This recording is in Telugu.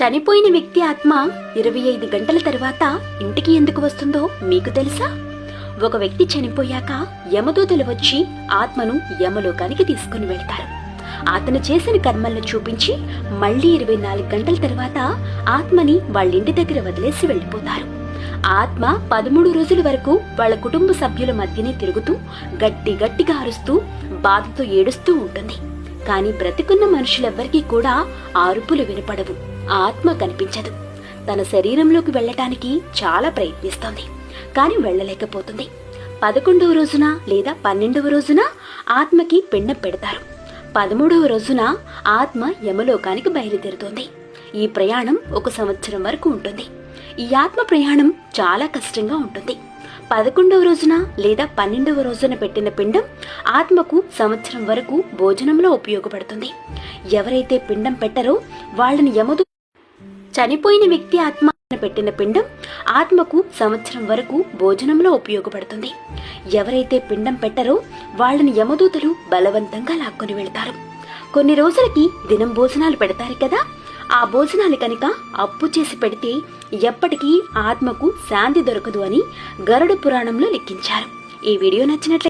చనిపోయిన వ్యక్తి ఆత్మ 25 గంటల తర్వాత ఇంటికి ఎందుకు వస్తుందో మీకు తెలుసా? ఒక వ్యక్తి చనిపోయాక యమదూతలు వచ్చి ఆత్మను యమలోకానికి తీసుకుని వెళ్తారు. అతను చేసిన కర్మలను చూపించి మళ్లీ 24 గంటల తర్వాత ఆత్మని వాళ్ళింటి దగ్గర వదిలేసి వెళ్లిపోతారు. ఆత్మ 13 రోజుల వరకు వాళ్ళ కుటుంబ సభ్యుల మధ్యనే తిరుగుతూ గట్టిగా అరుస్తూ బాధతో ఏడుస్తూ ఉంటుంది. కాని బ్రతికున్న మనుషులెవ్వరికీ కూడా అరుపులు వినపడవు, ఆత్మ కనిపించదు. తన శరీరంలోకి వెళ్లటానికి చాలా ప్రయత్నిస్తోంది, కాని వెళ్లలేకపోతుంది. 11వ రోజున లేదా 12వ రోజున ఆత్మకి పిండం పెడతారు. 13వ రోజున ఆత్మ యమలోకానికి బయలుదేరుతోంది. ఈ ప్రయాణం 1 సంవత్సరం వరకు ఉంటుంది. ఈ ఆత్మ ప్రయాణం చాలా కష్టంగా ఉంటుంది. 11వ రోజున లేదా 12వ రోజున పెట్టిన పిండం ఆత్మకు సంవత్సరం వరకు భోజనంలో ఉపయోగపడుతుంది. ఎవరైతే పిండం పెట్టరో వాళ్ళని యమదు చనిపోయిన వ్యక్తి ఆత్మ పెట్టిన పిండం ఆత్మకు సంవత్సరం వరకు భోజనంలో ఉపయోగపడుతుంది. ఎవరైతే పిండం పెట్టరో వాళ్ళని యమదూతలు బలవంతంగా లాక్కొని వెళ్తారు. కొన్ని రోజులకి దినం భోజనాలు పెడతారు కదా, ఆ భోజనాలు కనుక అప్పు చేసి పెడితే ఎప్పటికీ ఆత్మకు శాంతి దొరకదు అని గరుడ పురాణంలో లిఖించారు. ఈ వీడియో నచ్చినట్లయితే